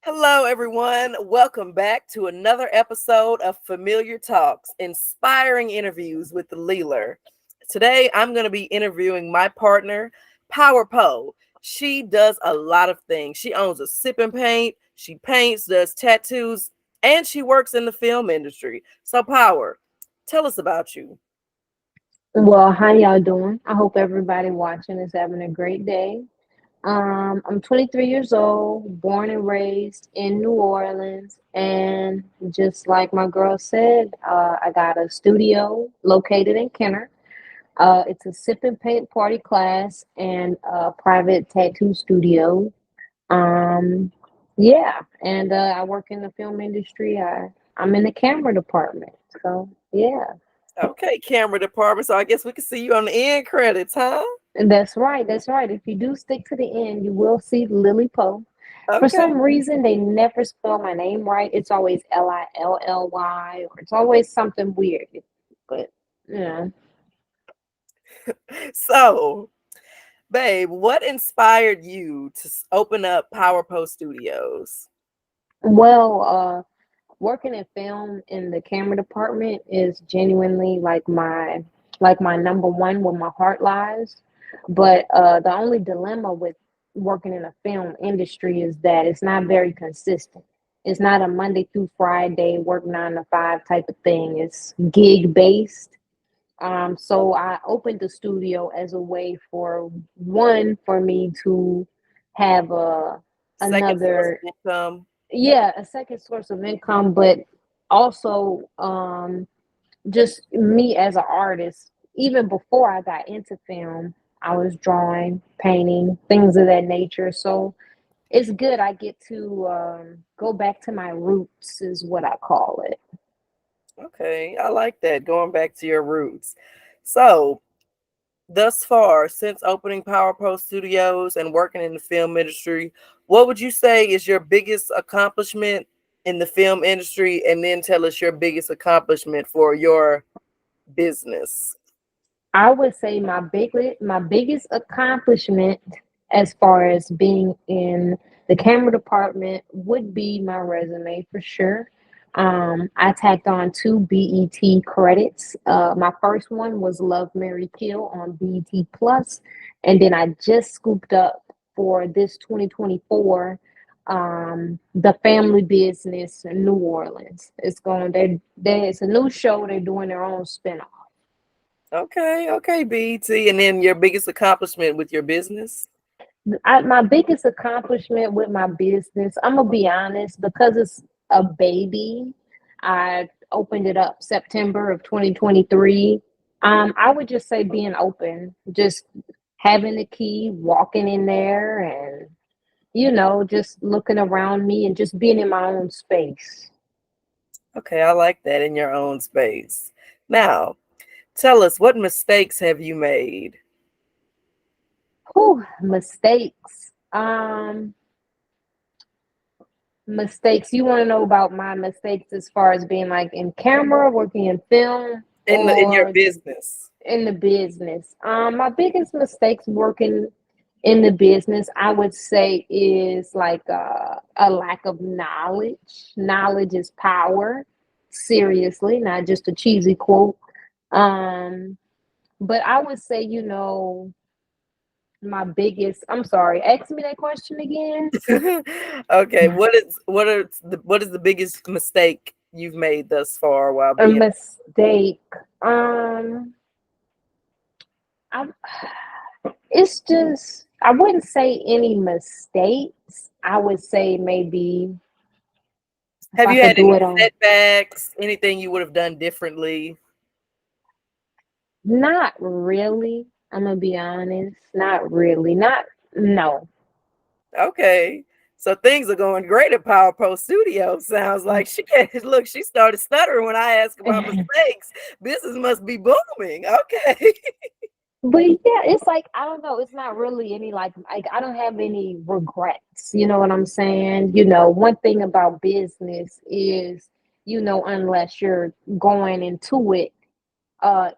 Hello, everyone. Welcome back to another episode of Familiar Talks, inspiring interviews with the Lealer. Today, I'm going to be interviewing my partner, Power Poe. She does a lot of things. She owns a sip and paint, she paints, does tattoos, and she works in the film industry. So, Power, tell us about you. Well, how y'all doing? I hope everybody watching is having a great day. I'm 23 years old, born and raised in New Orleans, and just like my girl said, I got a studio located in Kenner. It's a sip and paint party class and a private tattoo studio. Um, yeah, and I work in the film industry. I'm in the camera department, so yeah. Okay, camera department. So, I guess we can see you on the end credits, huh? And that's right. That's right. If you do stick to the end, you will see Lily Poe. For Okay. some reason, they never spell my name right. It's always Lilly, or it's always something weird. But yeah. So, babe, what inspired you to open up Power Poe Studios? Well, working in film in the camera department is genuinely like my number one where my heart lies. But the only dilemma with working in a film industry is that it's not very consistent. It's not a Monday through Friday work 9 to 5 type of thing. It's gig based. So I opened the studio as a way for one for me to have Second source of another, income. yeah, a second source of income, but also just me as an artist. Even before I got into film, I was drawing, painting, things of that nature. So it's good. I get to go back to my roots, is what I call it. Okay, I like that. Going back to your roots. So, thus far, since opening Power Poe Studios and working in the film industry, what would you say is your biggest accomplishment in the film industry? And then tell us your biggest accomplishment for your business. I would say my biggest accomplishment as far as being in the camera department would be my resume for sure. I tacked on 2 BET credits. My first one was Love Mary Kill on BET Plus, and then I just scooped up for this 2024 the family business in New Orleans. It's a new show. They're doing their own spinoff. Okay, okay, BT. And then your biggest accomplishment with your business? My biggest accomplishment with my business, I'm gonna be honest, because it's a baby. I opened it up September of 2023. I would just say being open, just having the key, walking in there, and just looking around me and just being in my own space. Okay, I like that, in your own space. Now, tell us, what mistakes have you made? Whew, mistakes. Mistakes. You want to know about my mistakes as far as being like in camera, working in film, In your or business? in the business? My biggest mistakes working in the business, I would say, is like a lack of knowledge. Knowledge is power. Seriously, not just a cheesy quote. Um, but I would say, my biggest. I'm sorry. Ask me that question again. Okay, what is the biggest mistake you've made thus far while A being? mistake. Um, I It's just, I wouldn't say any mistakes. I would say maybe if Have I you could had do any it on, setbacks? Anything you would have done differently? not really. I'm gonna be honest. Not really. Not, no. Okay. So things are going great at Power Pro Studios. Sounds like she look, she started stuttering when I asked about mistakes. Business must be booming. Okay. But yeah, it's like I don't know. It's not really any like I don't have any regrets. You know what I'm saying? One thing about business is, unless you're going into it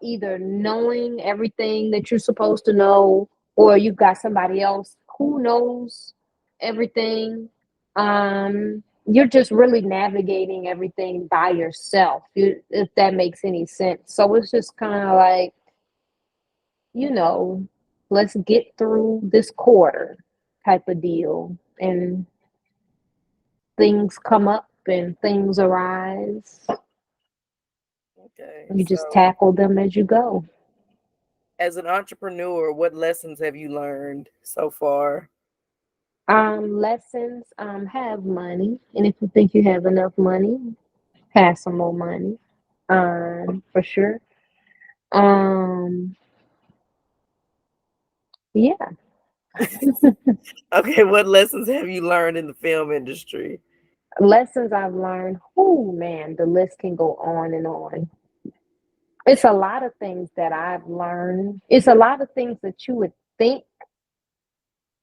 either knowing everything that you're supposed to know, or you've got somebody else who knows everything. You're just really navigating everything by yourself, if that makes any sense. So it's just kind of like, you know, let's get through this quarter type of deal. And things come up and things arise. Okay. You just So, tackle them as you go. as an entrepreneur, what lessons have you learned so far? Lessons, have money. And if you think you have enough money, have some more money. For sure. Um, yeah. Okay, what lessons have you learned in the film industry? Lessons I've learned. Oh man, the list can go on and on. It's a lot of things that I've learned. It's a lot of things that you would think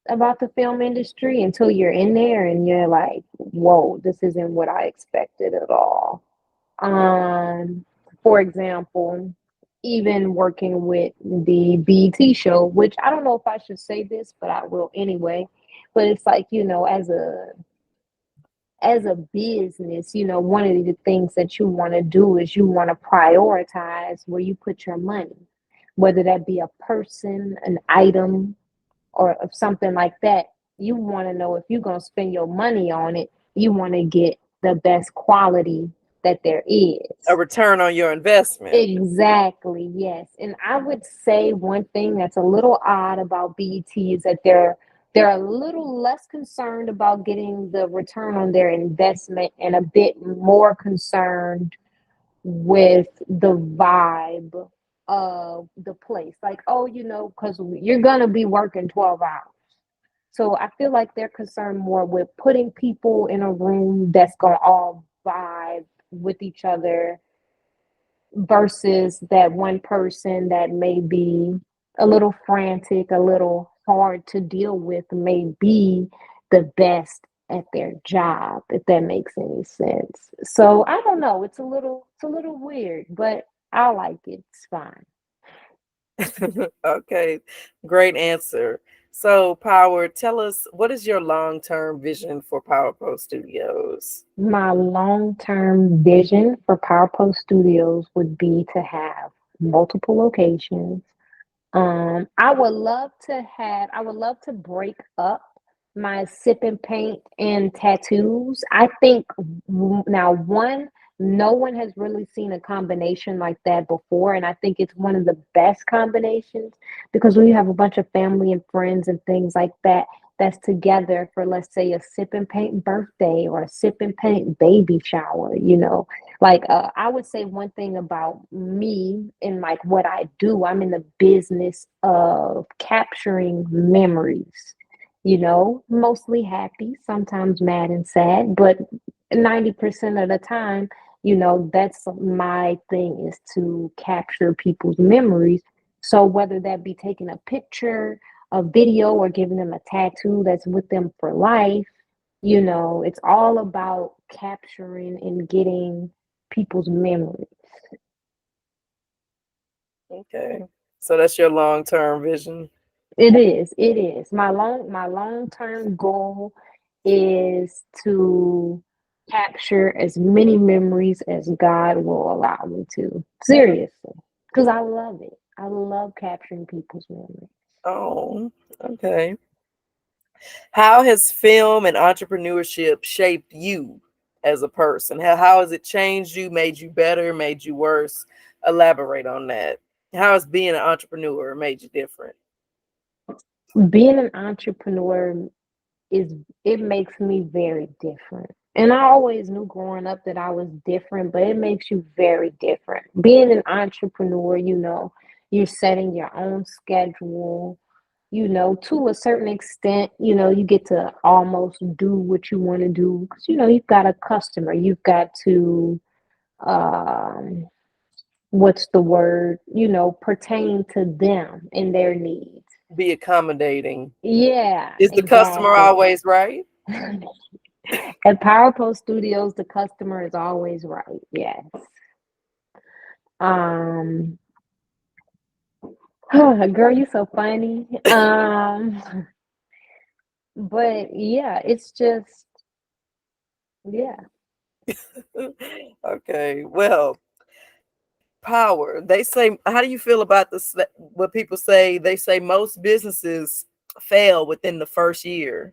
about the film industry until you're in there and you're like, whoa, this isn't what I expected at all. Um, for example, even working with the BET show, which I don't know if I should say this, but I will anyway. But it's like, as a business, one of the things that you want to do is you want to prioritize where you put your money, whether that be a person, an item, or of something like that. You want to know if you're going to spend your money on it, you want to get the best quality that there A is. return on your investment. Exactly, yes. And I would say one thing that's a little odd about BET is that they're a little less concerned about getting the return on their investment and a bit more concerned with the vibe of the place. Like, oh, because you're gonna be working 12 hours. So I feel like they're concerned more with putting people in a room that's gonna all vibe with each other versus that one person that may be a little frantic, a little hard to deal with, may be the best at their job, if that makes any sense. So I don't know. It's a little weird, but I like it. It's fine. Okay, great answer. So, Power, tell us, what is your long-term vision for Power Poe Studios? My long-term vision for Power Poe Studios would be to have multiple locations. I would love to break up my sip and paint and tattoos. I think now, one, no one has really seen a combination like that before, and I think it's one of the best combinations because we have a bunch of family and friends and things like that that's together for, let's say, a sip and paint birthday or a sip and paint baby shower. Like, I would say one thing about me and like what I do, I'm in the business of capturing memories, mostly happy, sometimes mad and sad, but 90% of the time, that's my thing, is to capture people's memories. So whether that be taking a picture, a video, or giving them a tattoo that's with them for life, it's all about capturing and getting people's memory. Okay, so that's your long-term vision. It is. My long-term goal is to capture as many memories as God will allow me to. Seriously. Because I love it. I love capturing people's memories. Oh, okay. How has film and entrepreneurship shaped you as a person? How has it changed you, made you better, made you worse? Elaborate on that. How has being an entrepreneur made you different? Being an entrepreneur is it makes me very different. And I always knew growing up that I was different, but it makes you very different. Being an entrepreneur, you're setting your own schedule, to a certain extent, you get to almost do what you want to do because, you've got a customer, you've got to, um, what's the word, pertain to them and their needs. Be accommodating. Yeah, Is the customer exactly. always right? At Power Poe Studios, the customer is always right. Yes. Um, girl, you so funny. But yeah, it's just. Yeah, Okay, well, Power. They say, how do you feel about this? What people say? They say most businesses fail within the first year.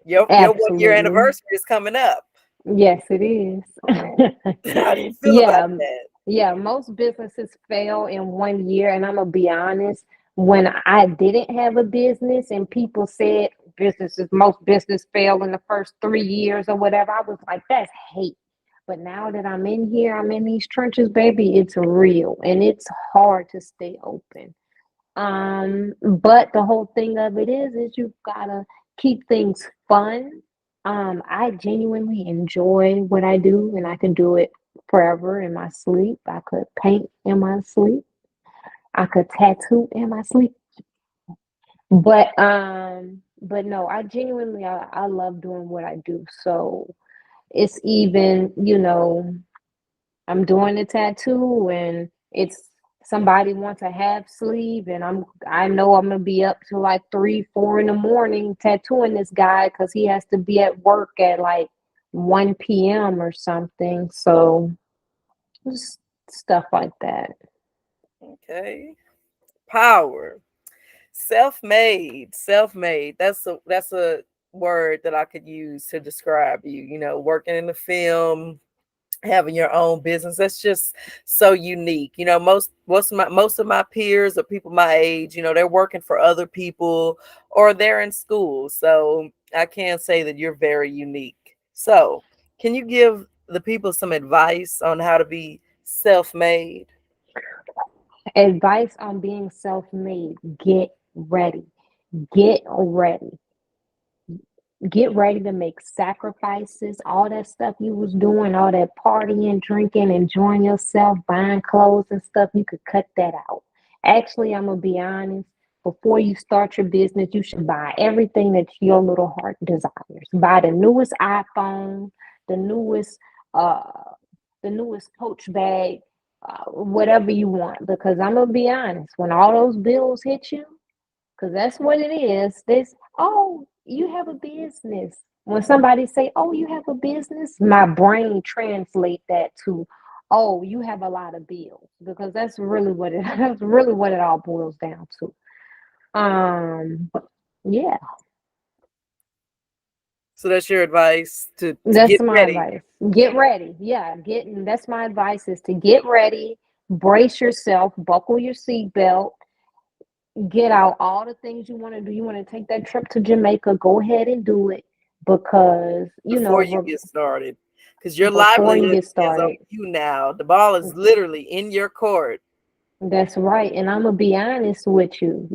Your 1 year absolutely. anniversary is coming up. Yes, it is. How do you feel about Yeah, that? yeah, most businesses fail in 1 year, and I'm gonna be honest, when I didn't have a business and people said most business fail in the first 3 years or whatever, I was like, that's hate. But now that I'm in here, I'm in these trenches, baby, it's real and it's hard to stay open. But the whole thing of it is you've gotta keep things fun. I genuinely enjoy what I do, and I can do it forever in my sleep. I could paint in my sleep. I could tattoo in my sleep. But no, I love doing what I do. So it's even, I'm doing a tattoo and it's somebody wants a half sleeve and I know I'm gonna be up to like 3, 4 in the morning tattooing this guy because he has to be at work at like 1 p.m. or something. So just stuff like that. Okay. Power. Self-made. Self-made. That's a word that I could use to describe you. Working in the film, having your own business, that's just so unique. Most of my peers or people my age, they're working for other people or they're in school, so I can say that you're very unique. So can you give the people some advice on how to be self-made? Advice on being self-made: get ready. Get ready. Get ready to make sacrifices. All that stuff you was doing, all that partying, drinking, enjoying yourself, buying clothes and stuff, you could cut that out. Actually, I'm gonna be honest. Before you start your business, you should buy everything that your little heart desires. Buy the newest iPhone, the newest, uh, the newest Coach bag, whatever you want. Because I'm gonna be honest, when all those bills hit you, because that's what it is. This, oh, you have a business. When somebody say, oh, you have a business, my brain translate that to, oh, you have a lot of bills, because that's really what it that's really what it all boils down to. Um, yeah, So that's your advice to that's get my ready. advice. Get ready. Yeah, that's my advice is to get ready, brace yourself, buckle your seatbelt, get out all the things you want to do. You want to take that trip to Jamaica, go ahead and do it because, Before you get started, because your before you livelihood get is on started. you now. The ball is literally in your court. That's right. And I'm going to be honest with you,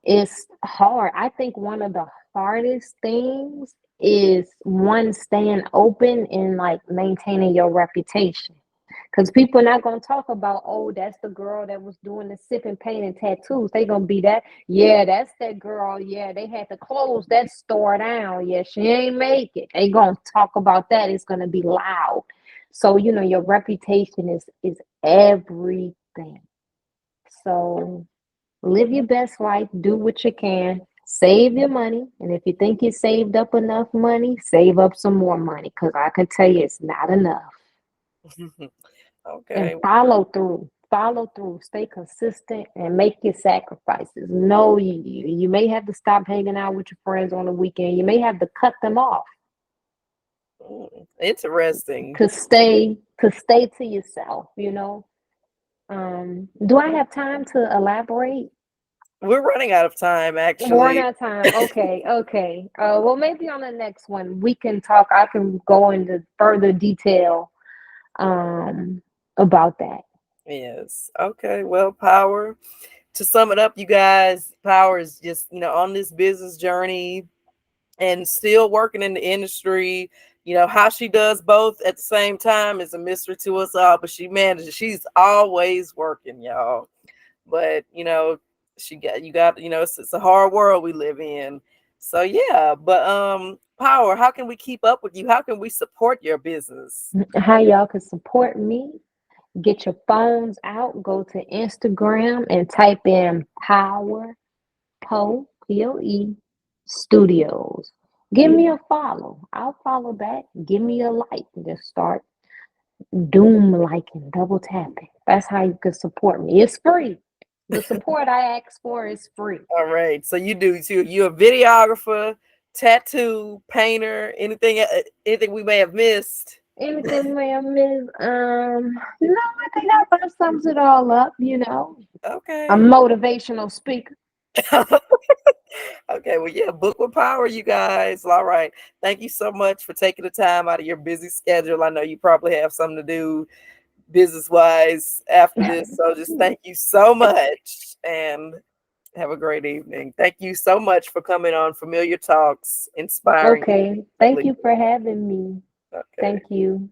it's hard. I think one of the hardest things is one staying open and like maintaining your reputation. Because people are not gonna talk about, oh, that's the girl that was doing the sipping paint and tattoos. They gonna be that, yeah, that's that girl. Yeah, they had to close that store down. Yeah, she ain't make it. They gonna talk about that. It's gonna be loud. So your reputation is everything. So live your best life, do what you can, save your money, and if you think you saved up enough money, save up some more money because I can tell you it's not enough. And Okay. follow through, stay consistent, and make your sacrifices. No, you may have to stop hanging out with your friends on the weekend. You may have to cut them off Interesting. to stay to yourself. Do I have time to elaborate? We're running out of time, One actually. at a time. Okay, okay. Well, maybe on the next one we can talk. I can go into further detail um about that. Yes. Okay. Well, Power. To sum it up, you guys, Power is just on this business journey and still working in the industry. How she does both at the same time is a mystery to us all, but she manages. She's always working, y'all. But she got you got it's a hard world we live in. So yeah, but Power, how can we keep up with you? How can we support your business? How y'all can support me? Get your phones out, go to Instagram and type in Power Poe, Poe Studios. Give me a follow. I'll follow back. Give me a like. Just start doom liking, double tapping. That's how you can support me. It's free. The support I ask for is free. All right. So you're a videographer, tattoo, painter, anything we may have missed. Anything may I miss? No, I think that about sums it all up. A Okay. motivational speaker. Okay, well, yeah, book with power, you guys. All right. Thank you so much for taking the time out of your busy schedule. I know you probably have something to do business wise after this. So just thank you so much and have a great evening. Thank you so much for coming on Familiar Talks, inspiring. Okay. Thank you for having me. Okay. Thank you.